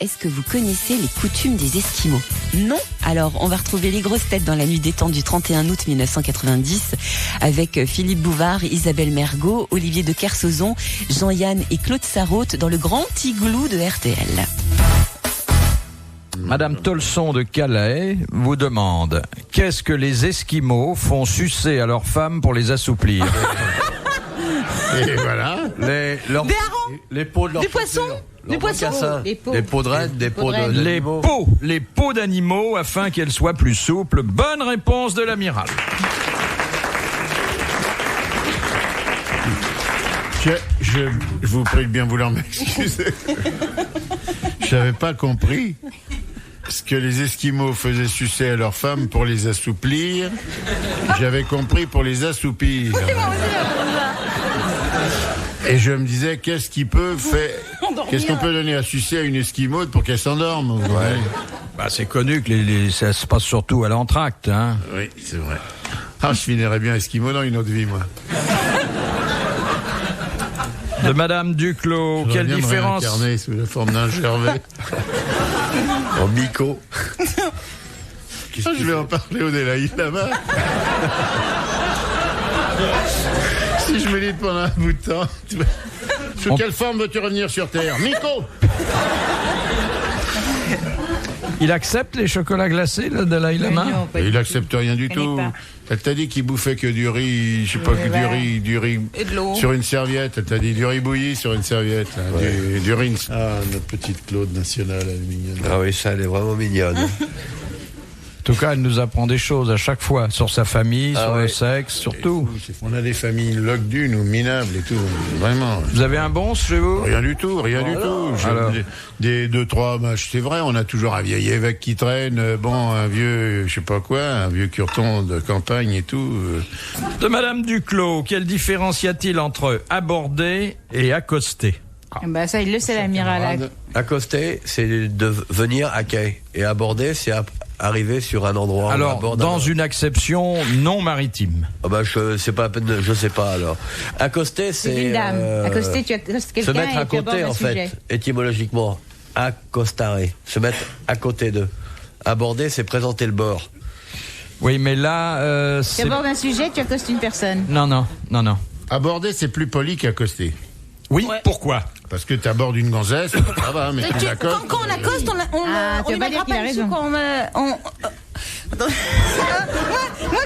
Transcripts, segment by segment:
Est-ce que vous connaissez les coutumes des Esquimaux ? Non ? Alors, on va retrouver les grosses têtes dans la nuit détente du 31 août 1990 avec Philippe Bouvard, Isabelle Mergot, Olivier de Kersauzon, Jean-Yann et Claude Sarraute dans le grand igloo de RTL. Madame Tolson de Calais vous demande « Qu'est-ce que les Esquimaux font sucer à leurs femmes pour les assouplir ?» Et voilà. Des peaux de leurs Des poissons. Des poissons. Des peaux de rênes, des peaux de Les peaux d'animaux afin qu'elles soient plus souples. Bonne réponse de l'amiral. Je vous prie de bien vouloir m'excuser. Je n'avais pas compris ce que les Esquimaux faisaient sucer à leurs femmes pour les assouplir. J'avais compris pour les assoupir. Et je me disais, qu'est-ce qu'on peut donner à sucer à une Esquimaude pour qu'elle s'endorme? Ouais. Bah, c'est connu que ça se passe surtout à l'entracte. Hein. Oui, c'est vrai. Ah, je finirais bien Esquimau dans une autre vie, moi. De Madame Duclos, quelle différence? Incarné sous la forme d'un Gervais. En Miko. Je vais en parler au Dalai Lama. Si je médite pendant un bout de temps, sous quelle forme veux-tu revenir sur Terre? Miko! Il accepte les chocolats glacés, le Dalai Lama? Il accepte rien du tout. Elle t'a dit qu'il bouffait que du riz, je sais pas, du riz et de l'eau. Sur une serviette. Elle t'a dit du riz bouilli sur une serviette. Là, du riz. Ah, notre petite Claude nationale, elle est mignonne. Ah oui, ça, elle est vraiment mignonne. En tout cas, elle nous apprend des choses à chaque fois, sur sa famille, sur le sexe, sur tout. On a des familles loques-dunes ou minables et tout, vraiment. Vous avez un bon chez vous? Rien du tout. Alors. Des 2-3 matchs, c'est vrai, on a toujours un vieil évêque qui traîne, un vieux, je sais pas quoi, un vieux curton de campagne et tout. De Madame Duclos, quelle différence y a-t-il entre aborder et accoster? Bah ça, il le sait, l'amiral. Accoster, c'est de venir à quai. Et aborder, c'est arriver sur un endroit. Alors, dans une acception non maritime. Ah bah, je sais pas, je sais pas alors. Accoster, c'est. Une dame. Accoster, tu accostes quelqu'un. Se mettre à et tu abordes côté, un en sujet. fait, étymologiquement. Accostare. Se mettre à côté d'eux. Aborder, c'est présenter le bord. Oui, mais là. Tu abordes un sujet, tu accostes une personne. Non. Aborder, c'est plus poli qu'accoster. Oui, pourquoi? Parce que tu abordes une gonzesse, ça va, mais tu l'accostes. Quand on accoste, on tu vas pas dire qu'il a raison. moi,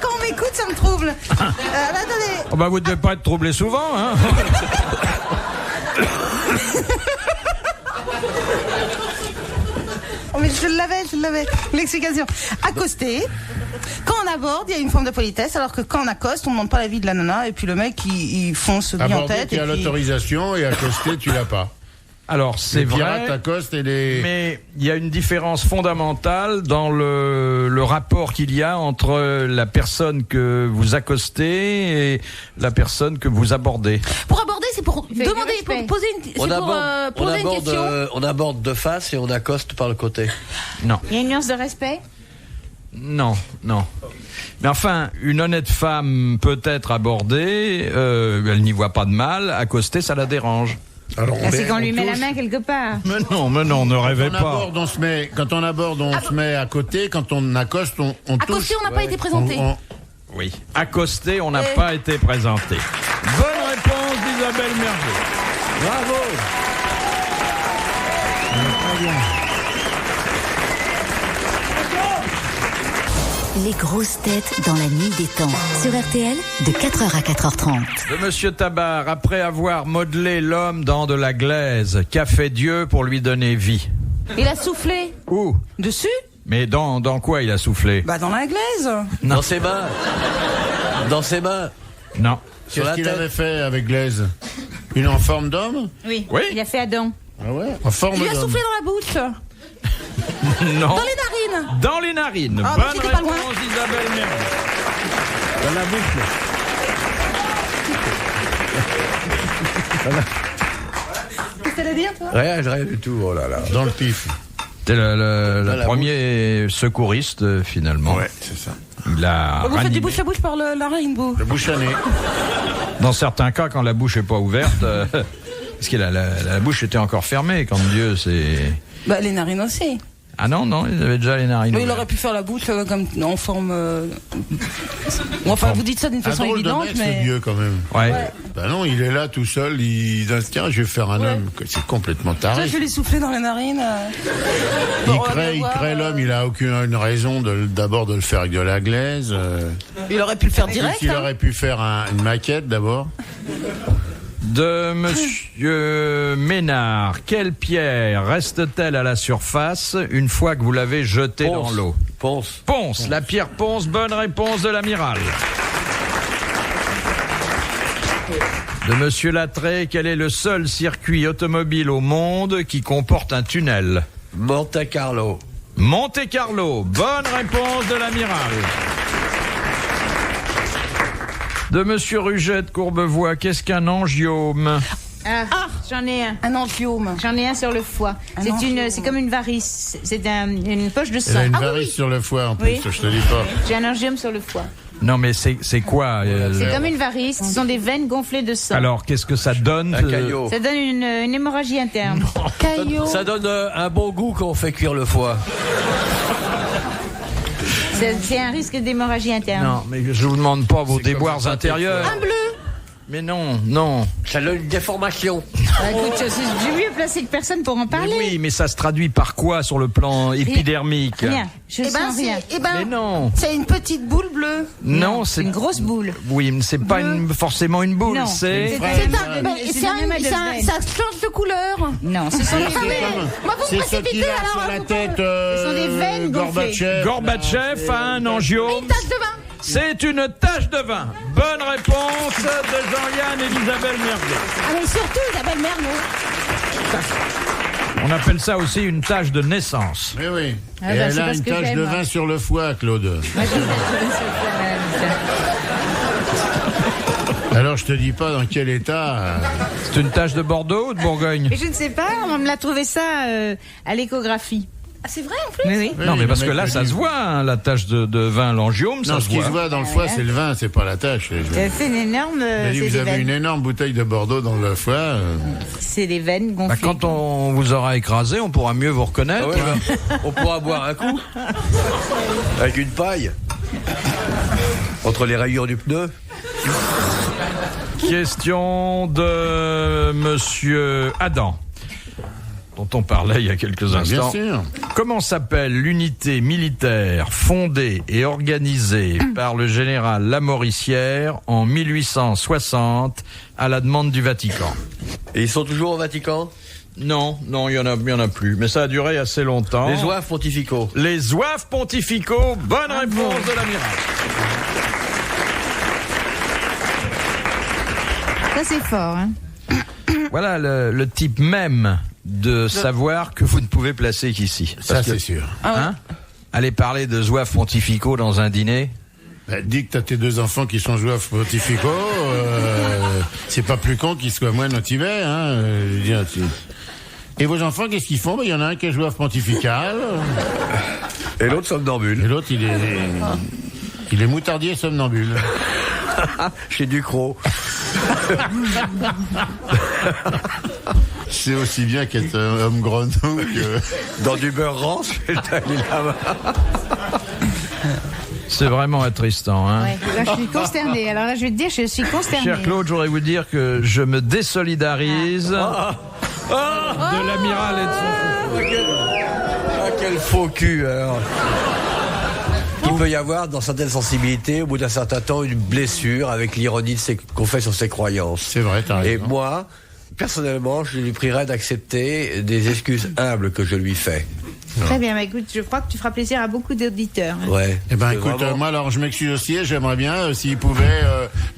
quand on m'écoute, ça me trouble. Attendez. Oh bah, vous ne devez pas être troublé souvent, hein. Oh, mais je l'avais. L'explication. Accoster. Quand on aborde, il y a une forme de politesse, alors que quand on accoste, on ne demande pas l'avis de la nana, et puis le mec, il fonce bien en Aborder, tête. tu as l'autorisation, et accoster, tu l'as pas. Alors, c'est vrai. Pirates accostent et les... Mais il y a une différence fondamentale dans le rapport qu'il y a entre la personne que vous accostez et la personne que vous abordez. Pour aborder, c'est pour fait demander, du pour respect. poser une, c'est pour poser une question. On aborde de face et on accoste par le côté. Non. Il y a une nuance de respect. Non. Mais enfin, une honnête femme peut être abordée, elle n'y voit pas de mal, accoster, ça la dérange. Alors, C'est qu'on lui met la main quelque part. Mais non, ne rêvez pas. Quand on aborde, on se met à côté. Quand on accoste, on touche. Accoster, on n'a pas été présenté. Oui, accoster, on n'a pas été présenté. Bonne réponse d'Isabelle Mergot. Bravo. Les grosses têtes dans la nuit des temps. Sur RTL, de 4h à 4h30. De Monsieur Tabar, après avoir modelé l'homme dans de la glaise, qu'a fait Dieu pour lui donner vie? Il a soufflé. Où? Dessus? Mais dans quoi il a soufflé? Bah, dans la glaise. Non. Dans ses mains. Dans ses mains. Non. Sur Qu'est-ce la qu'il tête. avait fait avec Glaise? Une en forme d'homme? Oui. Oui. Il a fait Adam. Ah ouais? En forme Il d'homme. lui a soufflé dans la bouche. Non. Dans les narines. Dans les narines. Ah, mais Bonne j'étais pas réponse loin. d'Isabelle Mergo. Dans la bouche. Qu'est-ce que t'allais dire, toi? Rien du tout, oh là là. Dans le pif. C'était le la premier secouriste, finalement. Ouais, c'est ça. Il a Vous faites ranimé. du bouche à bouche par la narine, vous. Le bouche à nez. Dans certains cas, quand la bouche n'est pas ouverte, Parce que la bouche était encore fermée quand Dieu s'est... Bah, les narines aussi. Ah non, il avait déjà les narines. Mais il aurait pu faire la bouche comme en forme... Enfin, vous dites ça d'une façon évidente, mais... C'est Dieu quand même. Ouais. Bah non, il est là tout seul, il dit tiens, je vais faire un homme. C'est complètement taré. Je vais lui souffler dans les narines. Il crée l'homme, il a aucune raison d'abord de le faire avec de la glaise. Il aurait pu le faire direct. Il aurait pu faire une maquette d'abord. De Monsieur Ménard, quelle pierre reste-t-elle à la surface une fois que vous l'avez jetée dans l'eau? Ponce, la pierre ponce, bonne réponse de l'amiral. De Monsieur Lattré, quel est le seul circuit automobile au monde qui comporte un tunnel? Monte-Carlo, bonne réponse de l'amiral. De Monsieur Ruget de Courbevoie, qu'est-ce qu'un angiome? J'en ai un. Un angiome. J'en ai un sur le foie. C'est comme une varice. C'est une poche de sang. Elle a une varice sur le foie en plus, je te dis pas. J'ai un angiome sur le foie. Non mais c'est quoi C'est comme une varice. Ce sont des veines gonflées de sang. Alors qu'est-ce que ça donne? un caillot. Ça donne une hémorragie interne. Caillot. Ça donne un bon goût quand on fait cuire le foie. C'est un risque d'hémorragie interne. Non, mais je vous demande pas vos déboires intérieurs. Un bleu. Mais non. Ça donne une déformation. Écoute, j'ai mieux placé que personne pour en parler. Mais oui, mais ça se traduit par quoi sur le plan épidermique? Rien. Je sens rien. Mais non. C'est une petite boule bleue. Non, c'est une grosse boule. Oui, mais c'est pas forcément une boule, Non. c'est... Ça change de couleur. Non, ce sont des veines. Moi, vous me C'est ce qu'il précipitez a sur alors. la tête. Ce sont des veines gonflées. Gorbatchev a un angiome. Une tache de vin. C'est une tache de vin. Bonne réponse de Jean-Yann et d'Isabelle Mergo. Ah, mais surtout Isabelle Mergo. On appelle ça aussi une tache de naissance. Oui, oui. Ah Et bah, elle c'est a parce une que tache j'aime, de hein. vin sur le foie, Claude. Alors, je te dis pas dans quel état. C'est une tache de Bordeaux ou de Bourgogne? Et je ne sais pas, on me l'a trouvé ça à l'échographie. Ah, c'est vrai en plus. Oui. Non, mais parce le que mec là, me ça dit- se voit, hein, la tache de vin, l'angiome, ça Non, se ce qui voit. se voit dans le foie, c'est le vin, c'est pas la tache. C'est une énorme. Il a dit, C'est vous des avez veines. une énorme bouteille de Bordeaux dans le foie. C'est des veines Bah, gonflées. quand on vous aura écrasé, on pourra mieux vous reconnaître. Ah ouais, bah, on pourra boire un coup. Avec une paille. Entre les rayures du pneu. Question de Monsieur Adam, dont on parlait il y a quelques Bien instants. sûr. Comment s'appelle l'unité militaire fondée et organisée par le général Lamoricière en 1860 à la demande du Vatican? Et ils sont toujours au Vatican? Non, il y en a plus. Mais ça a duré assez longtemps. Les zouaves pontificaux. Les zouaves pontificaux. Bonne réponse de l'amiral. Ça, c'est fort. Hein. Voilà le type même de savoir que vous ne pouvez placer qu'ici. Ça, c'est sûr. Hein, allez parler de zouaves pontificaux dans un dîner. Bah, dis que t'as tes deux enfants qui sont joueurs pontificaux, c'est pas plus con qu'ils soient moins motivés, hein. Je veux dire, Et vos enfants, qu'est-ce qu'ils font? Il y en a un qui est joueur pontifical. Et l'autre somnambule. Et l'autre, il est moutardier somnambule. Chez Ducrot. C'est aussi bien qu'être homme grenouille que... Dans du beurre rance, C'est vraiment attristant, hein. Ouais. Là, je suis consternée. Alors là, je vais te dire, je suis consternée. Cher Claude, je voudrais vous dire que je me désolidarise de l'amiral et de son... quel faux cul, alors. Il peut y avoir, dans certaines sensibilités, au bout d'un certain temps, une blessure avec l'ironie qu'on fait sur ses croyances. C'est vrai, t'as Et raison. moi, personnellement, je lui prierai d'accepter des excuses humbles que je lui fais. Très bien, bah, écoute, je crois que tu feras plaisir à beaucoup d'auditeurs. Hein. Ouais. Eh ben, C'est écoute, vraiment- moi, alors, je m'excuse aussi, et j'aimerais bien, s'ils pouvaient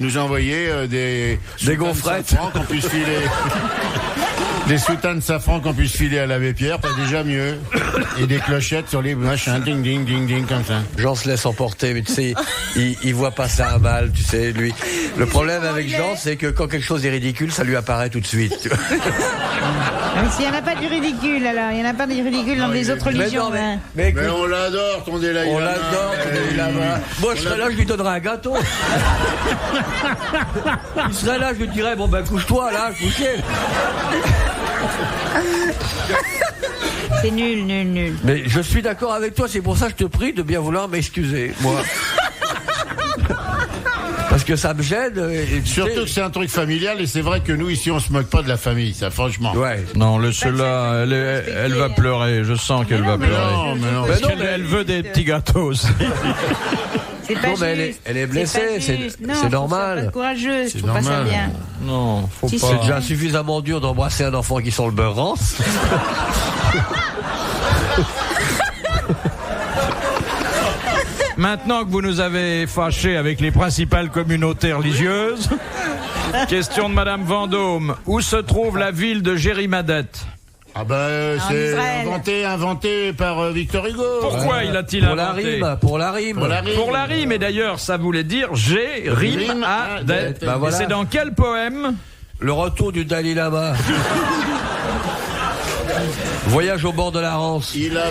nous envoyer des gaufrettes. safran qu'on puisse filer. Des soutanes de safran qu'on puisse filer à l'abbé Pierre, pas déjà mieux. Et des clochettes sur les machins, ding, ding, ding, ding, comme ça. Jean se laisse emporter, mais tu sais, il voit pas ça à mal, tu sais, lui. Le problème avec Jean, c'est que quand quelque chose est ridicule, ça lui apparaît tout de suite. Tu vois. Mais s'il n'y en a pas du ridicule, alors, il n'y en a pas du ridicule dans les autres religions. Mais on l'adore, ton Dalai Lama. On l'adore, ton Dalai Lama. Moi, je serais là, je lui donnerais un gâteau. Il serait là, je lui dirais, bon ben couche-toi là, couchez. C'est nul. Mais je suis d'accord avec toi, c'est pour ça que je te prie de bien vouloir m'excuser, moi. Parce que ça me gêne. Surtout que c'est un truc familial et c'est vrai que nous ici on se moque pas de la famille, ça franchement. Ouais. Non, laissez-la, elle va pleurer, je sens qu'elle va pleurer. Parce qu'elle veut des petits gâteaux aussi. C'est pas non, mais elle est blessée, c'est normal. C'est pas courageux, je trouve pas ça bien. Non, faut pas. C'est déjà suffisamment dur d'embrasser un enfant qui sent le beurre rance. Maintenant que vous nous avez fâchés avec les principales communautés religieuses, question de Madame Vendôme. Où se trouve la ville de Jérimadette? Ah ben c'est inventé par Victor Hugo. Pourquoi il a-t-il inventé? Pour la rime. Pour la rime, et d'ailleurs ça voulait dire Jérimadette. Bah voilà. Et c'est dans quel poème? Le retour du Dalai Lama. Voyage au bord de la Rance. Il avait...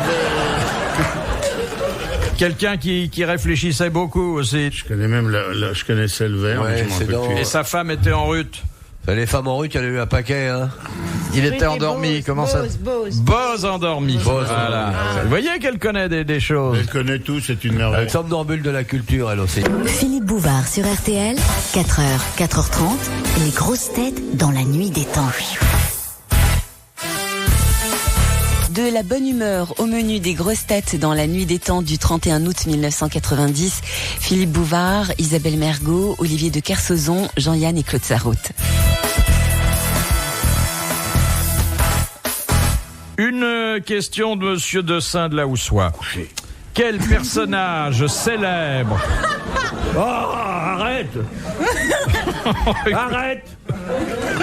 Quelqu'un qui réfléchissait beaucoup aussi. Je connais même je connaissais le vers. Ouais, mais je Et sa femme était en rut. Les femmes en rut, il y en a eu un paquet, hein. Il était endormi, comment ça? Bose endormi. Voilà. Vous voyez qu'elle connaît des choses. Elle connaît tout, c'est une merveille. Elle somnambule de la culture, elle aussi. Philippe Bouvard sur RTL, 4h, 4h30, les grosses têtes dans la nuit des temps. De la bonne humeur au menu des grosses têtes dans la nuit des temps du 31 août 1990. Philippe Bouvard, Isabelle Mergo, Olivier de Kersauzon, Jean-Yann et Claude Sarraute. Une question de Monsieur Dessin de la Houssoie. Quel personnage célèbre? Oh, arrête. Arrête.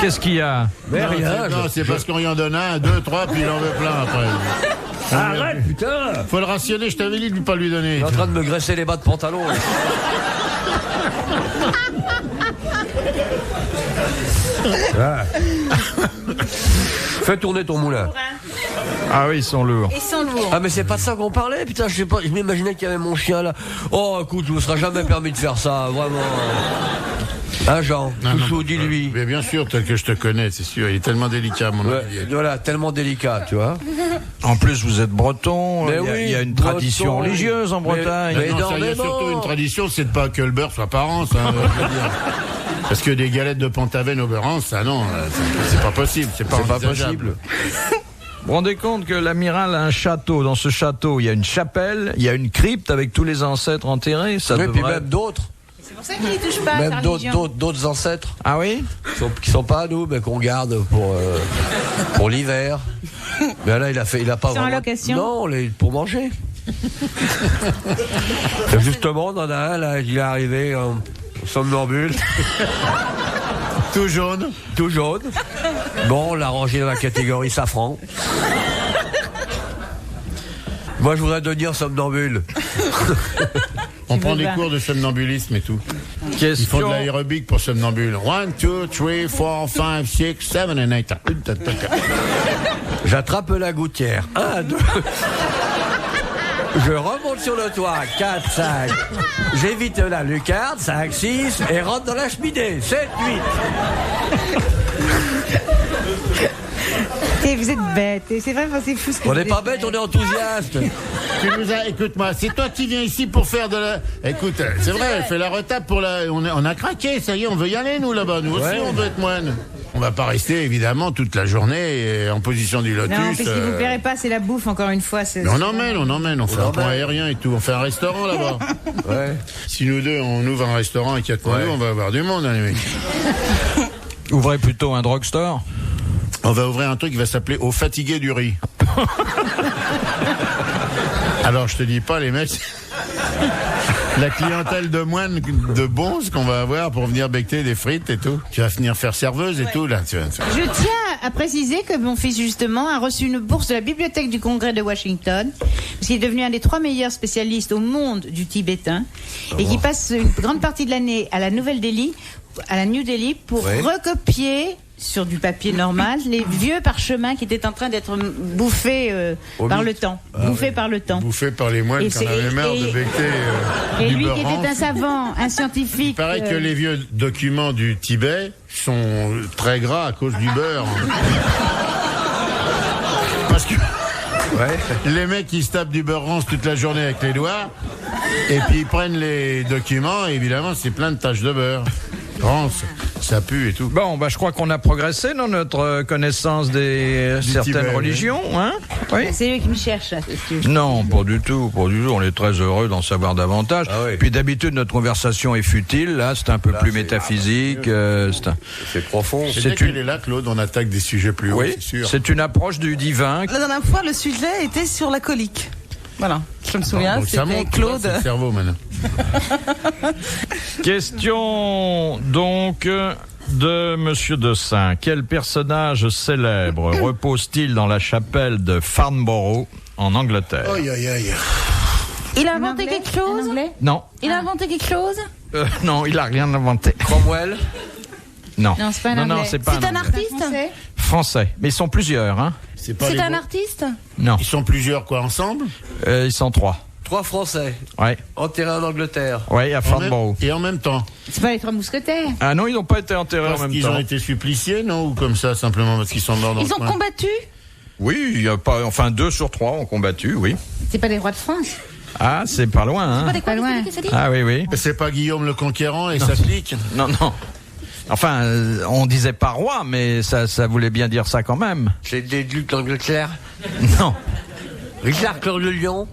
Qu'est-ce qu'il y a? Mais rien. Non, c'est parce qu'on y en donne 1, 2, 3, puis il en veut plein après. Arrête, putain. Faut le rationner, je t'avais dit de ne pas lui donner. Il est en train de me graisser les bas de pantalon. Ah. Fais tourner ton moulin. Ah oui, ils sont lourds. Ils sont lourds. Ah mais c'est pas de ça qu'on parlait, putain, je sais pas, je m'imaginais qu'il y avait mon chien là. Oh écoute, je me serais jamais permis de faire ça, vraiment. Hein Jean, Touchou, dis-lui. Mais bien sûr, tel que je te connais, c'est sûr, il est tellement délicat mon ami. Voilà, tellement délicat, tu vois. En plus, vous êtes breton, il y a une tradition religieuse en Bretagne. Mais non, il y a surtout une tradition, c'est de pas que le beurre soit par an, ça, je veux dire. Parce que des galettes de Pont-Aven au beurre, ça non, c'est pas possible, c'est pas possible. Vous vous rendez compte que l'amiral a un château. Dans ce château, il y a une chapelle, il y a une crypte avec tous les ancêtres enterrés. Ça devrait... puis même d'autres. C'est pour ça qu'il ne touche pas à même sa religion. d'autres ancêtres. Ah oui? Qui sont pas à nous, mais qu'on garde pour l'hiver. Mais là, il a pas Sans vraiment... allocation? Non, pour manger. Justement, on en a un, là, il est arrivé en somnambule. Tout jaune. Tout jaune. Bon, on l'a rangé dans la catégorie safran. Moi, je voudrais devenir somnambule. On prend des cours de somnambulisme et tout. Question... Ils font de l'aérobic pour somnambule. 1, 2, 3, 4, 5, 6, 7 and 8. J'attrape la gouttière. 1, 2... Je remonte sur le toit, 4, 5. J'évite la lucarne, 5, 6, et rentre dans la cheminée, 7, 8. Et vous êtes bête, et c'est vrai, c'est fou ce que On vous n'est pas êtes bête, on est enthousiaste. Écoute-moi, c'est toi qui viens ici pour faire de la... Écoute, c'est vrai, fais la retape pour la... On a craqué, ça y est, on veut y aller, nous, là-bas. Nous aussi, on veut être moine. On va pas rester, évidemment, toute la journée en position du lotus. Non, ce qui vous plairait pas, c'est la bouffe, encore une fois. Mais on emmène, on fait un point aérien et tout. On fait un restaurant, là-bas. Ouais. Si nous deux, on ouvre un restaurant avec 4 points, on va avoir du monde, hein, les mecs. Ouvrez plutôt un drugstore. On va ouvrir un truc qui va s'appeler Au fatigué du riz. Alors, je te dis pas, les mecs... La clientèle de moines de bons qu'on va avoir pour venir becter des frites et tout. Tu vas venir faire serveuse et tout, là. Je tiens à préciser que mon fils, justement, a reçu une bourse de la Bibliothèque du Congrès de Washington, parce qu'il est devenu un des 3 meilleurs spécialistes au monde du tibétain, et qui passe une grande partie de l'année à la New Delhi, pour recopier sur du papier normal les vieux parchemins qui étaient en train d'être bouffés par le temps. Bouffés par le temps. Bouffés par les moines qu'on avait marre de becter et du lui beurre qui était un savant, un scientifique... Il paraît que les vieux documents du Tibet sont très gras à cause du beurre. Parce que les mecs ils se tapent du beurre rance toute la journée avec les doigts et puis ils prennent les documents et évidemment c'est plein de taches de beurre. Rance, ça pue et tout. Bon, je crois qu'on a progressé dans notre connaissance des certaines Tibet, religions, hein. Oui. C'est lui qui me cherche, là. Non, pas du tout. On est très heureux d'en savoir davantage. Puis d'habitude, notre conversation est futile. Là, c'est un peu plus métaphysique. C'est profond. C'est qu'il est là, Claude, on attaque des sujets plus hauts, c'est sûr. C'est une approche du divin. La dernière fois, le sujet était sur la colique. Voilà, je me souviens, c'était Claude. C'est le cerveau maintenant. Question donc de Monsieur Dessin. Quel personnage célèbre repose-t-il dans la chapelle de Farnborough en Angleterre? Aïe, aïe, aïe. Il a inventé quelque chose? Non. Il a inventé quelque chose? Non, il a rien inventé. Cromwell? Non. Non, c'est pas un anglais. C'est pas C'est un artiste? Français. Mais ils sont plusieurs, hein. C'est un artiste? Non. Ils sont plusieurs, quoi, ensemble? Ils sont 3. 3 Français. Ouais. Enterrés en Angleterre. Ouais, à Farnborough. Et en même temps. C'est pas les 3 mousquetaires. Ah non, ils n'ont pas été enterrés en Parce même qu'ils temps. ont été suppliciés, non? Ou comme ça, simplement parce qu'ils sont morts dans le Ils ont coin. combattu? Oui, il y a pas, 2 sur 3 ont combattu, oui. C'est pas les rois de France. Ah, c'est pas loin, hein. Pas loin. Ah oui. C'est pas Guillaume le Conquérant et sa clique? Non. Enfin, on disait pas roi, mais ça voulait bien dire ça quand même. C'est des ducs d'Angleterre. Non. Richard Cœur de Lion.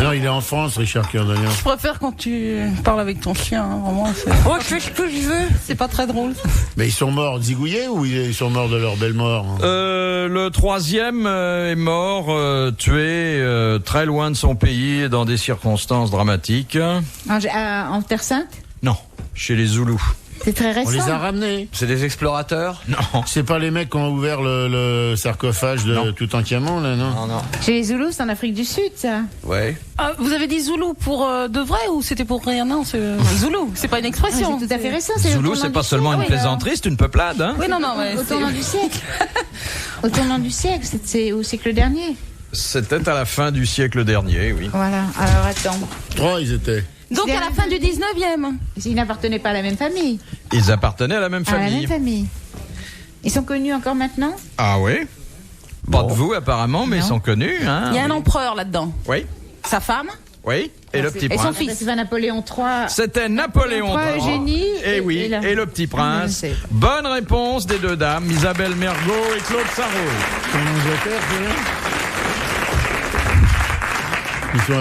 Non, il est en France, Richard Cœur de Lion. Je préfère quand tu parles avec ton chien, hein, vraiment. Oh, je fais ce que je veux. C'est pas très drôle. Mais ils sont morts zigouillés ou ils sont morts de leur belle mort? Le 3e est mort, tué très loin de son pays et dans des circonstances dramatiques. En Terre Sainte? Non, chez les Zoulous. C'est très récent. On les a ramenés. C'est des explorateurs? Non. C'est pas les mecs qui ont ouvert le sarcophage de Toutankhamon, là, non? Non. Chez les Zoulous, c'est en Afrique du Sud, ça. Ouais. Ah, vous avez dit Zoulou pour de vrai ou c'était pour rien? Non, c'est Zoulou, c'est pas une expression. C'est tout à fait récent. Zoulou, c'est pas seulement une plaisanterie, c'est une peuplade, hein. Oui, non, mais Au tournant du siècle. Au tournant du siècle, c'est au siècle dernier. C'était à la fin du siècle dernier, oui. Voilà, alors attends. 3, ils étaient. Donc à la fin du 19e. Ils n'appartenaient pas à la même famille. Ils appartenaient à la même À la famille. même famille. Ils sont connus encore maintenant? Ah oui. Pas de vous apparemment, mais ils sont connus, hein. Il y a un empereur là-dedans. Oui. Sa femme? Oui. Et le petit Et son prince. fils. C'est pas Napoléon III. C'était Napoléon III. Eugénie. Et oui, et le petit prince. Bonne réponse des 2 dames, Isabelle Mergo et Claude Sarraud.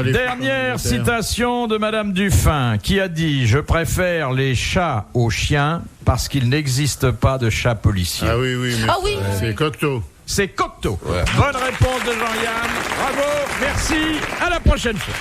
Dernière citation de Madame Dufin, qui a dit « Je préfère les chats aux chiens parce qu'il n'existe pas de chat policier. » Ah oui, mais c'est Cocteau. C'est Cocteau. Ouais. Bonne réponse de Jean-Yann. Bravo, merci, à la prochaine fois.